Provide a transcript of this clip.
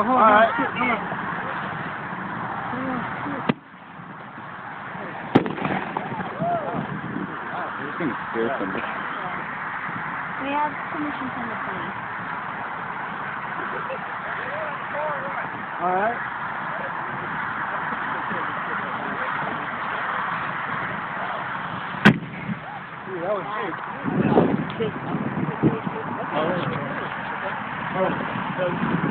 hold All on. right. Shit, hold on. He's going to scare somebody. We have permission from the police. All right. Ooh, that was big. All right.